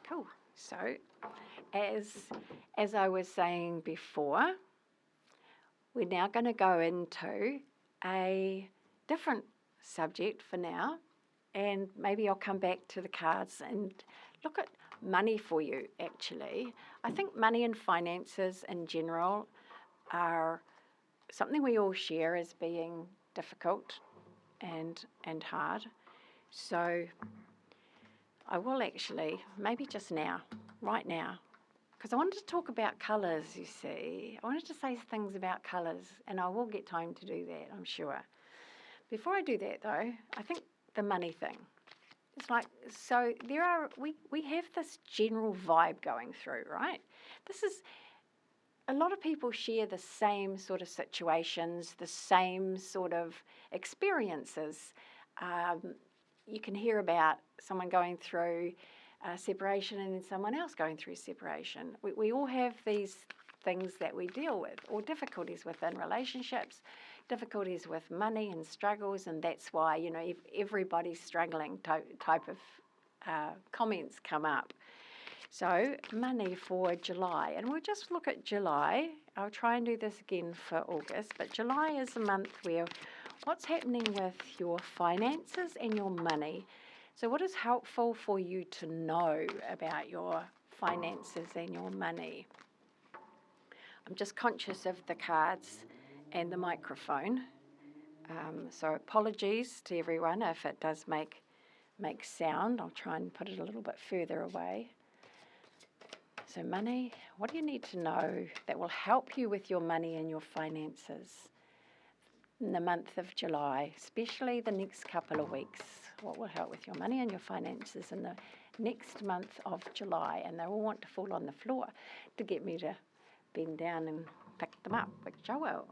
Cool. So, as I was saying before, we're now going to go into a different subject for now, and maybe I'll come back to the cards and look at money for you, actually. I think money and finances in general are something we all share as being difficult and hard. So I will actually, maybe just now, right now, because I wanted to talk about colours, you see. I wanted to say things about colours, and I will get time to do that, I'm sure. Before I do that, though, I think the money thing. It's like, so we have this general vibe going through, right? A lot of people share the same sort of situations, the same sort of experiences. You can hear about someone going through separation and then someone else going through separation. We all have these things that we deal with, or difficulties within relationships, difficulties with money and struggles, and that's why, if everybody's struggling type of comments come up. So money for July, and we'll just look at July. I'll try and do this again for August, but July is a month where what's happening with your finances and your money. So what is helpful for you to know about your finances and your money? I'm just conscious of the cards and the microphone. So apologies to everyone if it does make sound. I'll try and put it a little bit further away. So money, what do you need to know that will help you with your money and your finances in the month of July, especially the next couple of weeks? What will help with your money and your finances in the next month of July? And they all want to fall on the floor to get me to bend down and pick them up, which I will.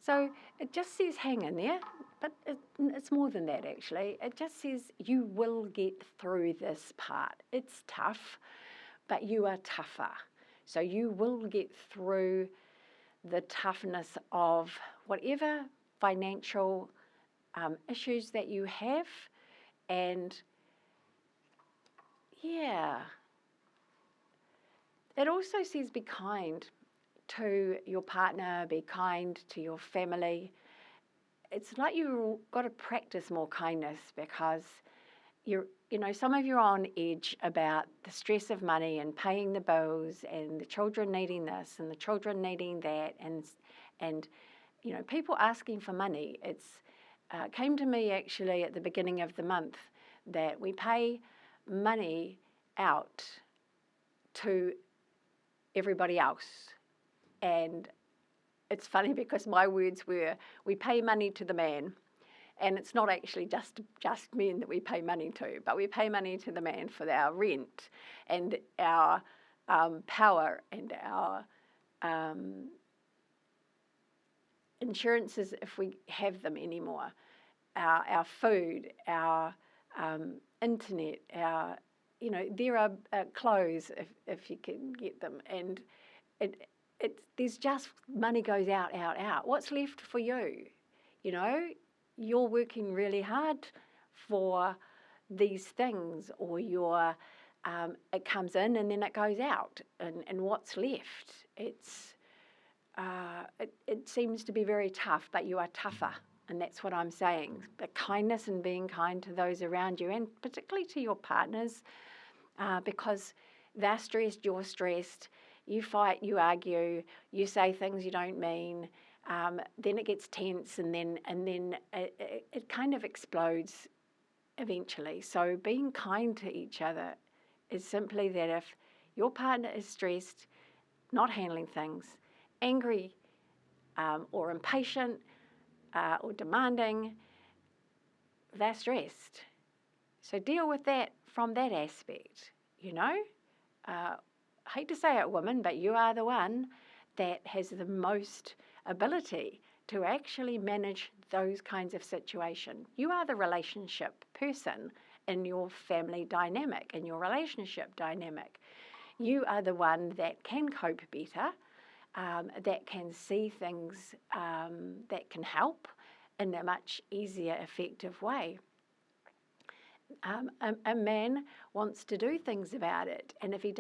So it just says hang in there, but it's more than that actually. It just says you will get through this part. It's tough, but you are tougher. So you will get through the toughness of whatever financial issues that you have. And yeah, it also says be kind to your partner, be kind to your family. It's like you've got to practice more kindness because some of you are on edge about the stress of money and paying the bills and the children needing this and the children needing that and people asking for money. It's came to me actually at the beginning of the month that we pay money out to everybody else. And it's funny because my words were, we pay money to the man. And it's not actually just men that we pay money to, but we pay money to the man for our rent and our power and our insurances if we have them anymore, our food, our internet, there are clothes if you can get them, and there's just money goes out. What's left for you? You're working really hard for these things, or it comes in and then it goes out, and what's left? It seems to be very tough, but you are tougher, and that's what I'm saying. The kindness and being kind to those around you, and particularly to your partners, because they're stressed, you're stressed, you fight, you argue, you say things you don't mean. Then it gets tense, and then it kind of explodes eventually. So being kind to each other is simply that if your partner is stressed, not handling things, angry or impatient or demanding, they're stressed. So deal with that from that aspect, I hate to say it, woman, but you are the one that has the most ability to actually manage those kinds of situations. You are the relationship person in your family dynamic, in your relationship dynamic. You are the one that can cope better, that can see things that can help in a much easier, effective way. A man wants to do things about it, and if he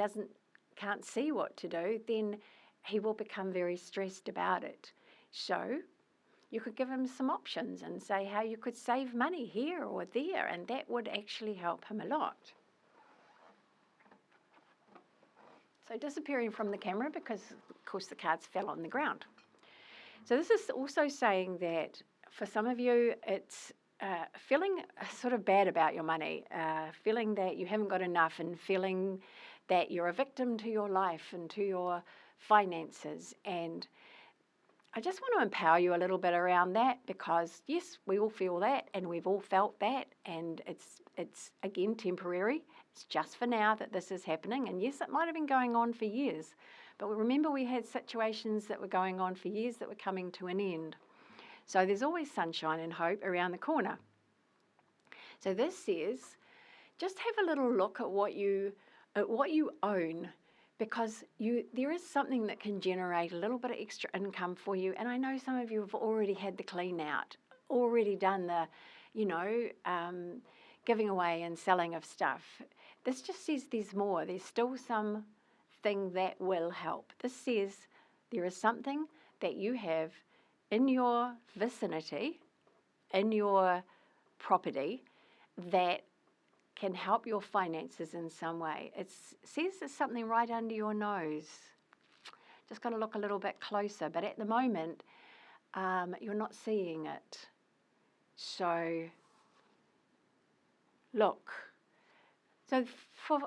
can't see what to do, then he will become very stressed about it. So you could give him some options and say how you could save money here or there, and that would actually help him a lot. So disappearing from the camera because, of course, the cards fell on the ground. So this is also saying that for some of you, it's feeling sort of bad about your money, feeling that you haven't got enough, and feeling that you're a victim to your life and to your finances. And I just want to empower you a little bit around that, because yes, we all feel that, and we've all felt that, and it's again temporary. It's just for now that this is happening, and yes, it might have been going on for years, but remember we had situations that were going on for years that were coming to an end. So there's always sunshine and hope around the corner. So this says, just have a little look at what you own, because there is something that can generate a little bit of extra income for you. And I know some of you have already had the clean out, already done the, giving away and selling of stuff. This just says there's more. There's still something that will help. This says there is something that you have in your vicinity, in your property, that can help your finances in some way. It says there's something right under your nose. Just got to look a little bit closer, but at the moment, you're not seeing it. So, look. So for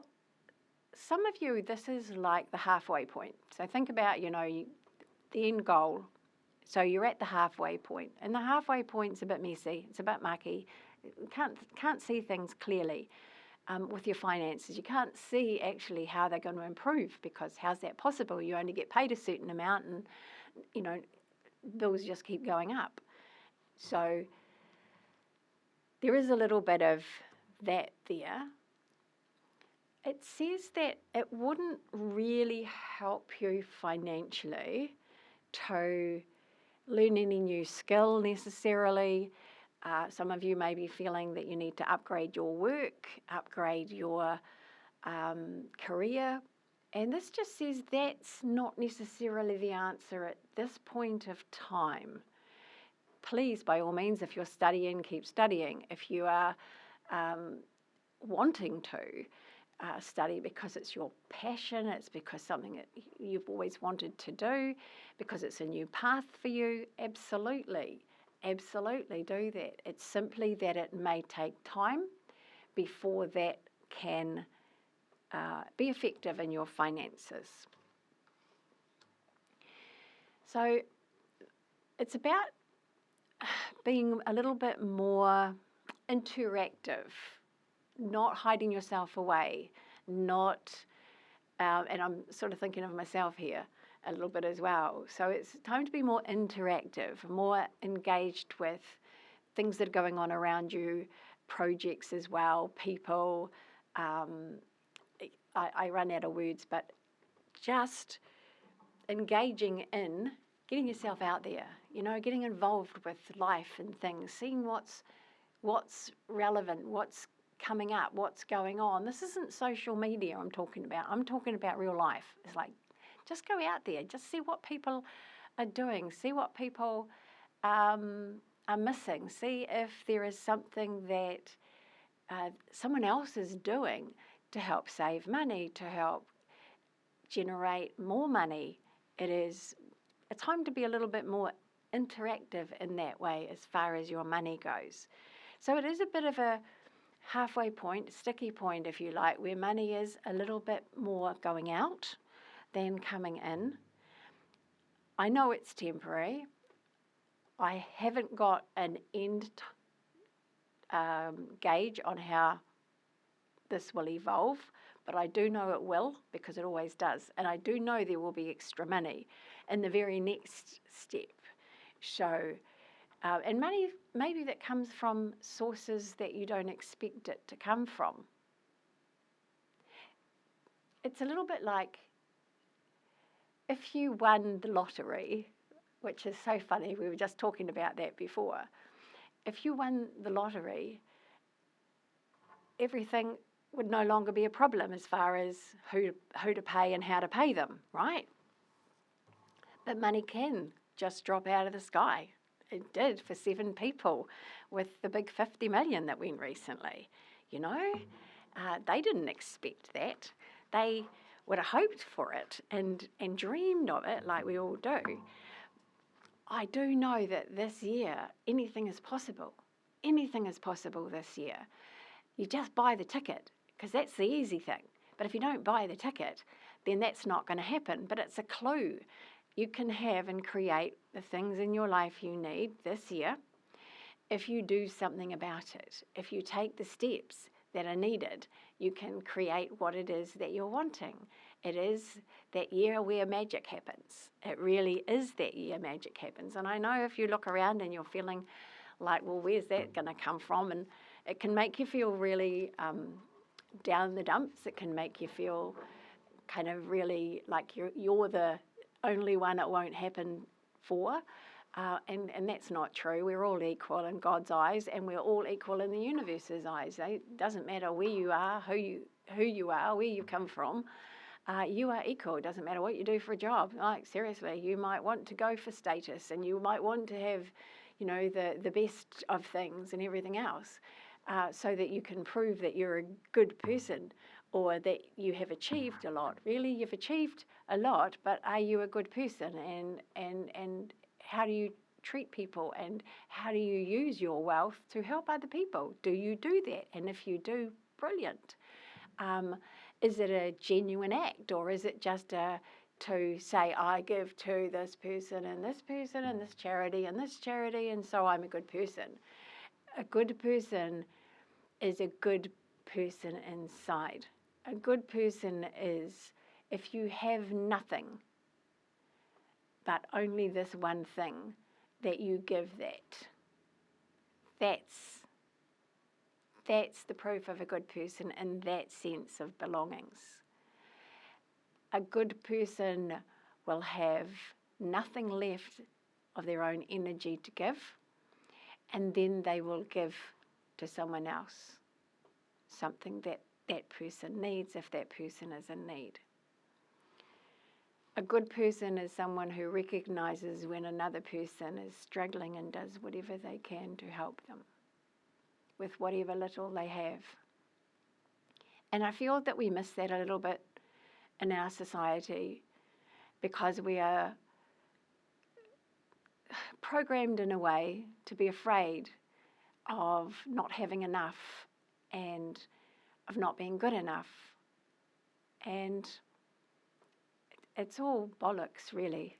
some of you, this is like the halfway point. So think about, the end goal. So you're at the halfway point, and the halfway point's a bit messy. It's a bit mucky. You can't see things clearly with your finances. You can't see actually how they're going to improve, because how's that possible? You only get paid a certain amount, and bills just keep going up. So there is a little bit of that there. It says that it wouldn't really help you financially to learn any new skill necessarily. Some of you may be feeling that you need to upgrade your work, upgrade your career. And this just says that's not necessarily the answer at this point of time. Please, by all means, if you're studying, keep studying. If you are wanting to study because it's your passion, it's because something that you've always wanted to do, because it's a new path for you, absolutely do that. It's simply that it may take time before that can be effective in your finances. So it's about being a little bit more interactive, not hiding yourself away, not, and I'm sort of thinking of myself here a little bit as well. So it's time to be more interactive, more engaged with things that are going on around you, projects as well, people. I run out of words, but just engaging in getting yourself out there, getting involved with life and things, seeing what's relevant, what's coming up, what's going on. This isn't social media I'm talking about. I'm talking about real life. It's like, just go out there, just see what people are doing, see what people are missing, see if there is something that someone else is doing to help save money, to help generate more money. It's time to be a little bit more interactive in that way as far as your money goes. So it is a bit of a halfway point, sticky point if you like, where money is a little bit more going out than coming in. I know it's temporary. I haven't got an end gauge on how this will evolve, but I do know it will, because it always does. And I do know there will be extra money in the very next step. So, and money maybe that comes from sources that you don't expect it to come from. It's a little bit like if you won the lottery, which is so funny, we were just talking about that before. If you won the lottery, everything would no longer be a problem as far as who to pay and how to pay them, right? But money can just drop out of the sky. It did for 7 people with the big 50 million that went recently. You know, they didn't expect that. They would have hoped for it and dreamed of it like we all do. I do know that this year, anything is possible. Anything is possible this year. You just buy the ticket, because that's the easy thing. But if you don't buy the ticket, then that's not going to happen. But it's a clue. You can have and create the things in your life you need this year if you do something about it. If you take the steps that are needed, you can create what it is that you're wanting. It is that year where magic happens. It really is that year magic happens. And I know if you look around and you're feeling like, well, where's that going to come from? And it can make you feel really down the dumps. It can make you feel kind of really like you're the only one it won't happen for. And that's not true. We're all equal in God's eyes, and we're all equal in the universe's eyes. It doesn't matter where you are, who you are, where you come from. You are equal. It doesn't matter what you do for a job. Like, seriously, you might want to go for status, and you might want to have, the best of things and everything else, so that you can prove that you're a good person or that you have achieved a lot. Really, you've achieved a lot, but are you a good person? And how do you treat people, and how do you use your wealth to help other people? Do you do that? And if you do, brilliant. Is it a genuine act, or is it just to say, I give to this person and this person and this charity, and so I'm a good person? A good person is a good person inside. A good person is, if you have nothing but only this one thing, that you give that. That's the proof of a good person in that sense of belongings. A good person will have nothing left of their own energy to give, and then they will give to someone else something that that person needs, if that person is in need. A good person is someone who recognizes when another person is struggling and does whatever they can to help them with whatever little they have. And I feel that we miss that a little bit in our society, because we are programmed in a way to be afraid of not having enough and of not being good enough. And it's all bollocks, really.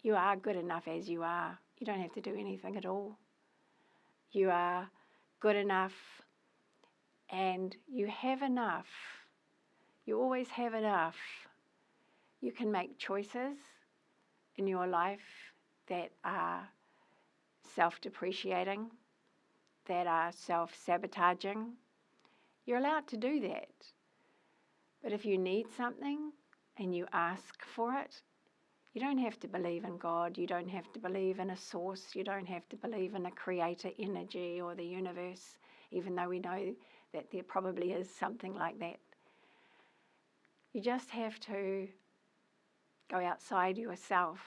You are good enough as you are. You don't have to do anything at all. You are good enough, and you have enough. You always have enough. You can make choices in your life that are self-depreciating, that are self-sabotaging. You're allowed to do that. But if you need something and you ask for it, you don't have to believe in God. You don't have to believe in a source. You don't have to believe in a creator energy or the universe, even though we know that there probably is something like that. You just have to go outside yourself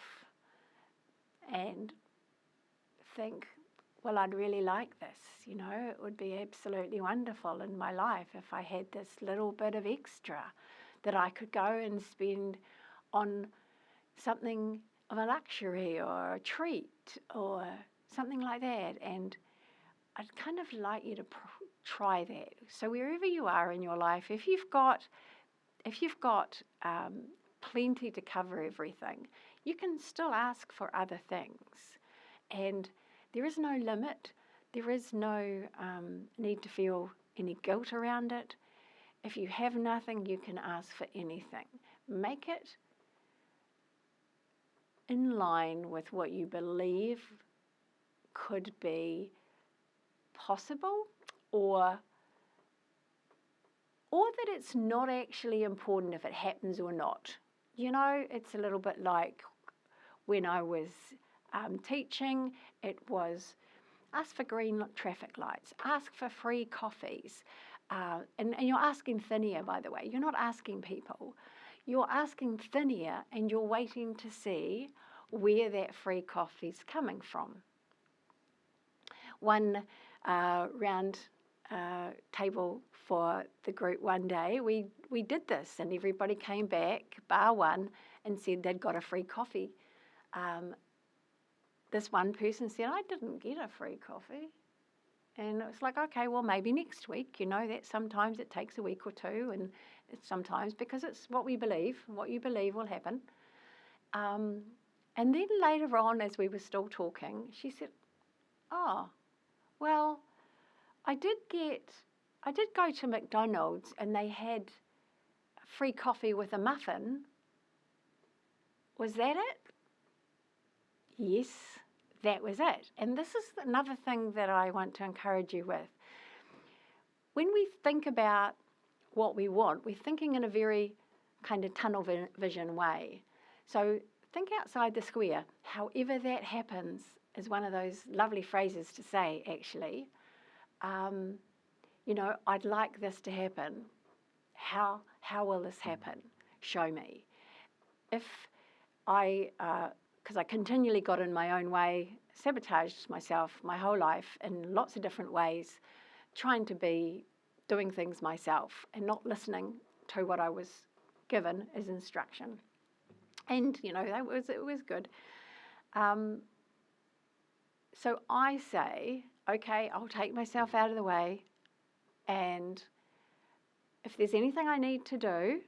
and think, well, I'd really like this. It would be absolutely wonderful in my life if I had this little bit of extra that I could go and spend on something of a luxury or a treat or something like that. And I'd kind of like you to try that. So wherever you are in your life, if you've got plenty to cover everything, you can still ask for other things. And there is no limit. There is no need to feel any guilt around it. If you have nothing, you can ask for anything. Make it in line with what you believe could be possible, or that it's not actually important if it happens or not. It's a little bit like when I was teaching. It was ask for green traffic lights, ask for free coffees, And you're asking thin ear, by the way. You're not asking people. You're asking thin ear, and you're waiting to see where that free coffee's coming from. One round table for the group one day, we did this, and everybody came back, bar one, and said they'd got a free coffee. This one person said, I didn't get a free coffee. And it was like, okay, well, maybe next week, that sometimes it takes a week or two, and it's sometimes because it's what we believe, what you believe will happen. And then later on, as we were still talking, she said, oh, well, I did go to McDonald's and they had free coffee with a muffin. Was that it? Yes, that was it. And this is another thing that I want to encourage you with. When we think about what we want, we're thinking in a very kind of tunnel vision way. So think outside the square. However that happens is one of those lovely phrases to say, actually. I'd like this to happen. How will this happen? Show me. If because I continually got in my own way, sabotaged myself my whole life in lots of different ways, trying to be doing things myself and not listening to what I was given as instruction. And, it was good. So I say, okay, I'll take myself out of the way, and if there's anything I need to do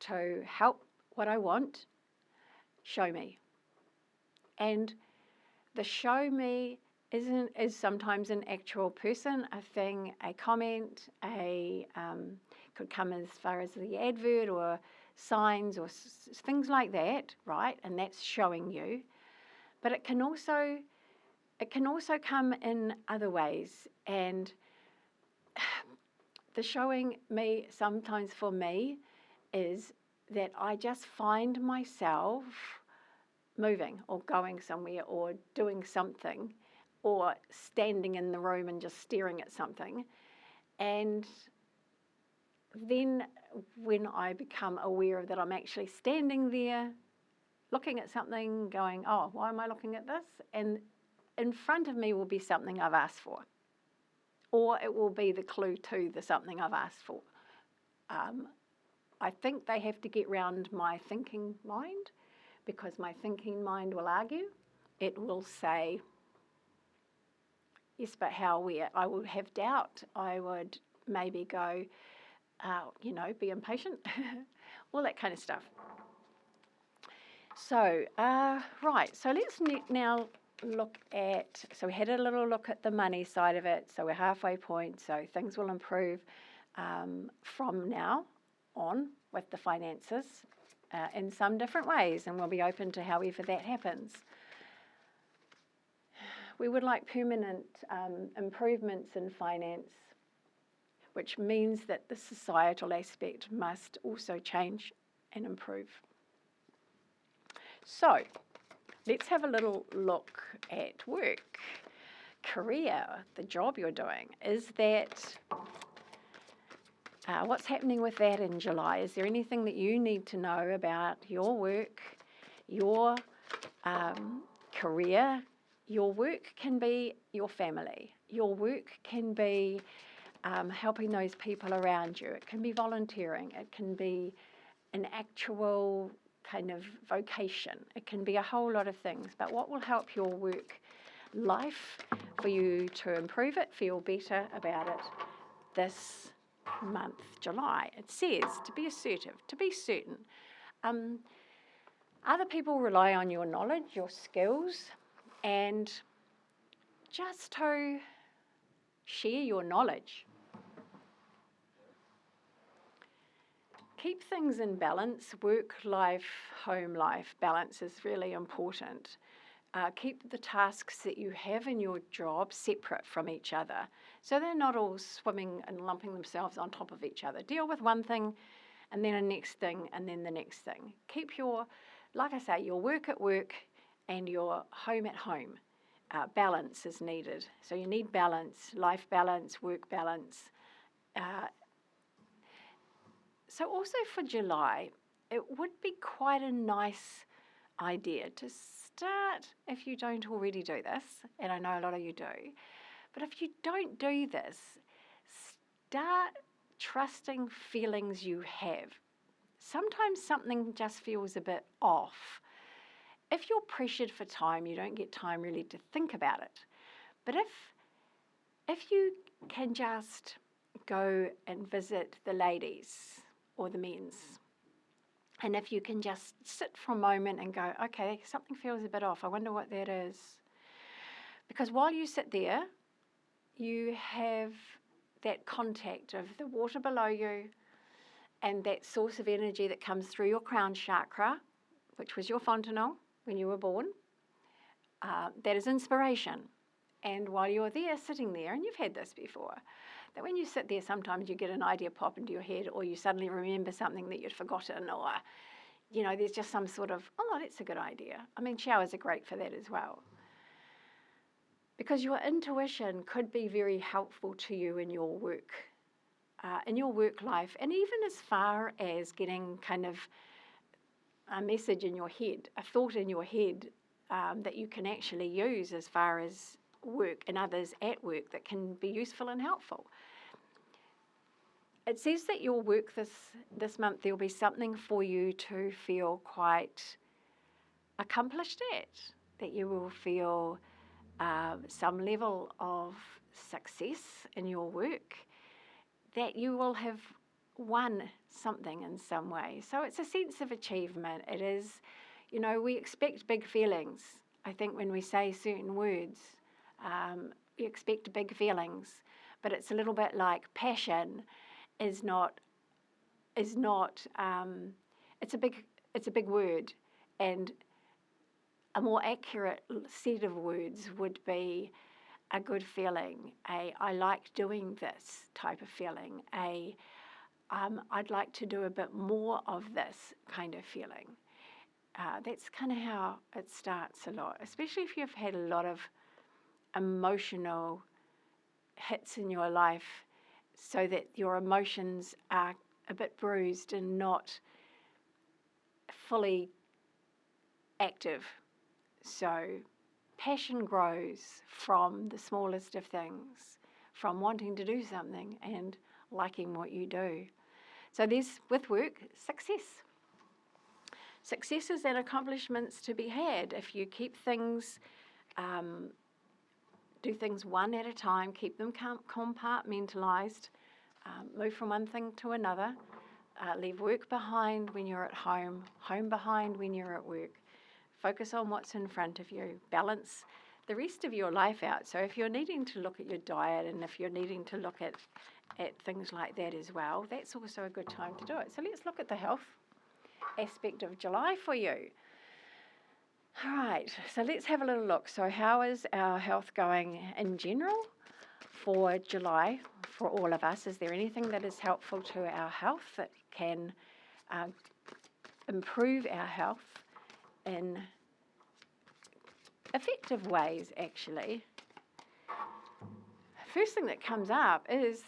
to help what I want, show me. And the show me is sometimes an actual person, a thing, a comment, could come as far as the advert or signs or things like that, right? And that's showing you. But it can also come in other ways. And the showing me sometimes for me is that I just find myself moving or going somewhere or doing something or standing in the room and just staring at something. And then when I become aware that I'm actually standing there looking at something, going, oh, why am I looking at this? And in front of me will be something I've asked for, or it will be the clue to the something I've asked for. I think they have to get round my thinking mind, because my thinking mind will argue. It will say, yes, but how, where? I would have doubt. I would maybe go, be impatient, all that kind of stuff. So, right, so let's now look at, so we had a little look at the money side of it, so we're halfway point, so things will improve from now on with the finances in some different ways, and we'll be open to however that happens. We would like permanent improvements in finance, which means that the societal aspect must also change and improve. So, let's have a little look at work, career, the job you're doing. Is that, what's happening with that in July? Is there anything that you need to know about your work, your career? Your work can be your family. Your work can be helping those people around you. It can be volunteering. It can be an actual kind of vocation. It can be a whole lot of things. But what will help your work life for you to improve it, feel better about it this month, July? It says to be assertive, to be certain. Other people rely on your knowledge, your skills, and just to share your knowledge. Keep things in balance. Work life, home life balance is really important. Keep the tasks that you have in your job separate from each other, so they're not all swimming and lumping themselves on top of each other. Deal with one thing and then a next thing and then the next thing. Keep your, like I say, your work at work and your home at home. Balance is needed. So you need balance, life balance, work balance, So also for July, it would be quite a nice idea to start, if you don't already do this, and I know a lot of you do, but if you don't do this, start trusting feelings you have. Sometimes something just feels a bit off. If you're pressured for time, you don't get time really to think about it. But if you can just go and visit the ladies or the men's, and if you can just sit for a moment and go, okay, something feels a bit off, I wonder what that is. Because while you sit there, you have that contact of the water below you and that source of energy that comes through your crown chakra, which was your fontanel when you were born. That is inspiration. And while you're there, sitting there, and you've had this before, that when you sit there, sometimes you get an idea pop into your head, or you suddenly remember something that you'd forgotten, or, there's just some sort of, oh, that's a good idea. I mean, showers are great for that as well. Because your intuition could be very helpful to you in your work life, and even as far as getting kind of a message in your head, a thought in your head that you can actually use as far as work and others at work that can be useful and helpful. It says that your work this month, there'll be something for you to feel quite accomplished at, that you will feel some level of success in your work, that you will have won something in some way. So it's a sense of achievement. It is, we expect big feelings. I think when we say certain words, we expect big feelings, but it's a little bit like passion is not. It's a big word, and a more accurate set of words would be a good feeling, I like doing this type of feeling, I'd like to do a bit more of this kind of feeling. That's kind of how it starts a lot, especially if you've had a lot of emotional hits in your life, so that your emotions are a bit bruised and not fully active. So passion grows from the smallest of things, from wanting to do something and liking what you do. So there's, with work, success. Successes and accomplishments to be had if you keep things, do things one at a time, keep them compartmentalised, move from one thing to another, leave work behind when you're at home behind when you're at work. Focus on what's in front of you. Balance the rest of your life out. So if you're needing to look at your diet, and if you're needing to look at things like that as well, that's also a good time to do it. So let's look at the health aspect of July for you. All right, so let's have a little look. So how is our health going in general for July for all of us? Is there anything that is helpful to our health that can improve our health in effective ways, actually? First thing that comes up is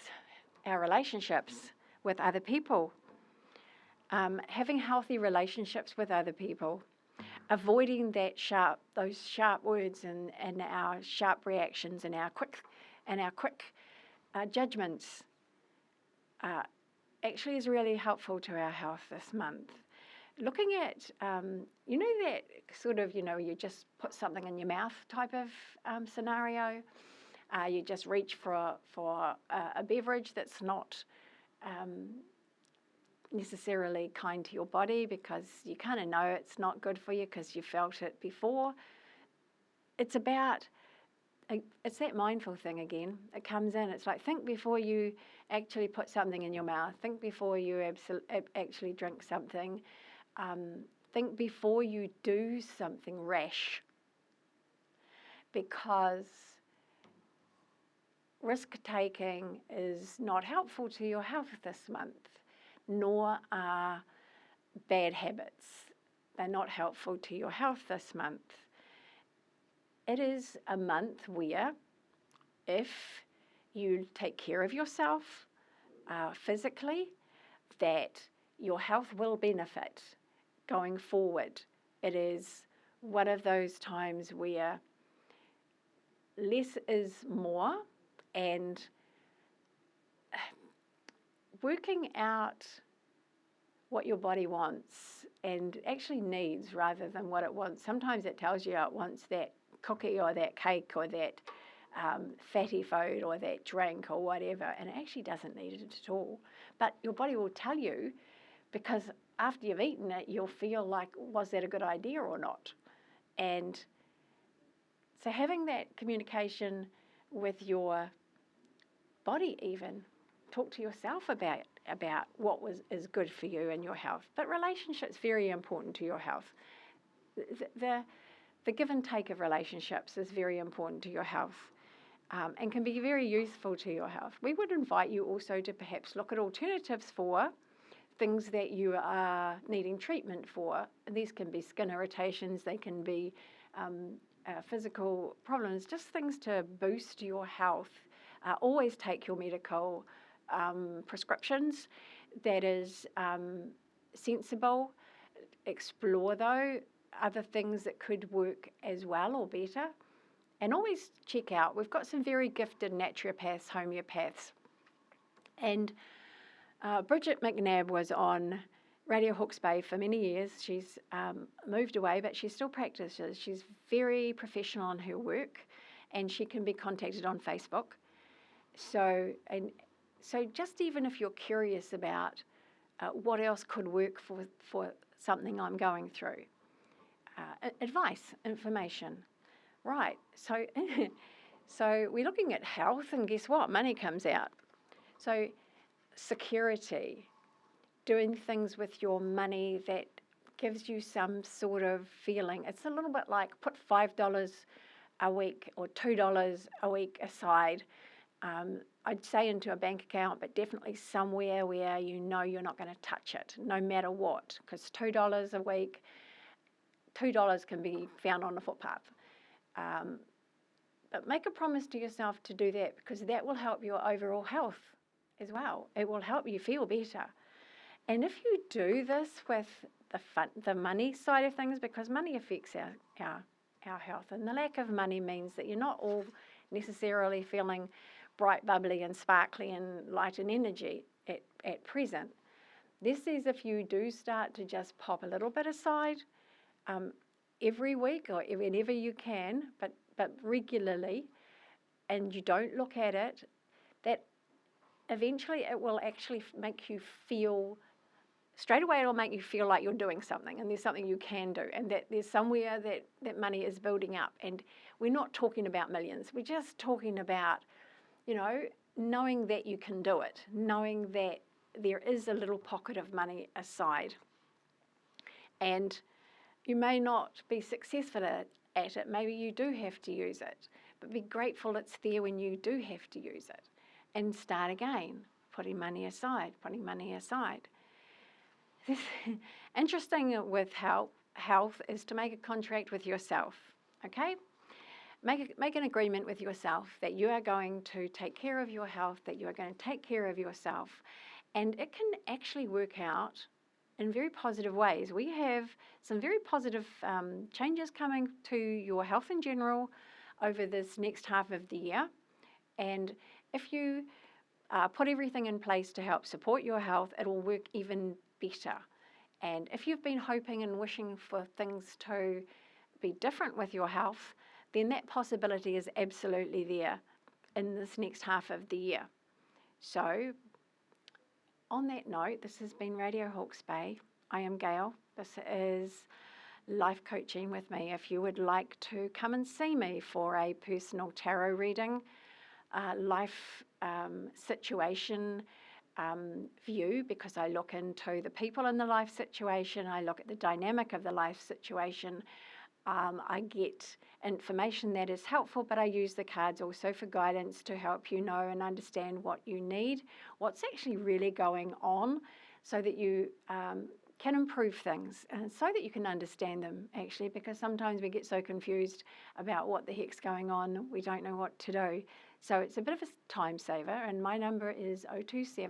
our relationships with other people. Having healthy relationships with other people. Avoiding those sharp words and our sharp reactions and our quick judgments actually is really helpful to our health this month. Looking at, that sort of, you just put something in your mouth type of scenario. You just reach for a beverage that's not necessarily kind to your body, because you kind of know it's not good for you because you felt it before. It's that mindful thing again. It comes in. It's like, think before you actually put something in your mouth. Think before you actually drink something. Think before you do something rash, because risk-taking is not helpful to your health this month, nor are bad habits. They're not helpful to your health this month. It is a month where, if you take care of yourself, physically, that your health will benefit going forward. It is one of those times where less is more, and working out what your body wants and actually needs rather than what it wants. Sometimes it tells you it wants that cookie or that cake or that fatty food or that drink or whatever, and it actually doesn't need it at all. But your body will tell you, because after you've eaten it, you'll feel like, was that a good idea or not? And so having that communication with your body, even talk to yourself about what is good for you and your health. But relationships very important to your health. The give and take of relationships is very important to your health. And can be very useful to your health. We would invite you also to perhaps look at alternatives for things that you are needing treatment for. And these can be skin irritations, they can be physical problems, just things to boost your health. Always take your medical prescriptions. That is sensible. Explore, though, other things that could work as well or better. And always check out, we've got some very gifted naturopaths, homeopaths. And Bridget McNabb was on Radio Hawke's Bay for many years. She's moved away, but she still practices. She's very professional in her work, and she can be contacted on Facebook. So just even if you're curious about what else could work for something I'm going through, advice, information. Right, so we're looking at health, and guess what? Money comes out. So security, doing things with your money that gives you some sort of feeling. It's a little bit like put $5 a week or $2 a week aside. I'd say into a bank account, but definitely somewhere where you know you're not going to touch it, no matter what, because $2 a week, $2 can be found on the footpath. But make a promise to yourself to do that, because that will help your overall health as well. It will help you feel better. And if you do this with the money side of things, because money affects our health, and the lack of money means that you're not all necessarily feeling bright, bubbly and sparkly and light and energy at present. This is if you do start to just pop a little bit aside every week or whenever you can, but regularly, and you don't look at it, that eventually it will actually make you feel, straight away it'll make you feel like you're doing something, and there's something you can do, and that there's somewhere that money is building up. And we're not talking about millions, we're just talking about, knowing that you can do it, knowing that there is a little pocket of money aside. And you may not be successful at it. Maybe you do have to use it, but be grateful it's there when you do have to use it, and start again, putting money aside. Interesting with health is to make a contract with yourself, okay? Make an agreement with yourself that you are going to take care of your health, that you are going to take care of yourself, and it can actually work out in very positive ways. We have some very positive changes coming to your health in general over this next half of the year. And if you put everything in place to help support your health, it will work even better. And if you've been hoping and wishing for things to be different with your health, then that possibility is absolutely there in this next half of the year. So, on that note, this has been Radio Hawke's Bay. I am Gail. This is Life Coaching with me. If you would like to come and see me for a personal tarot reading, life situation view, because I look into the people in the life situation, I look at the dynamic of the life situation, I get information that is helpful, but I use the cards also for guidance to help you know and understand what you need, what's actually really going on, so that you can improve things and so that you can understand them, actually, because sometimes we get so confused about what the heck's going on, we don't know what to do. So it's a bit of a time saver, and my number is 027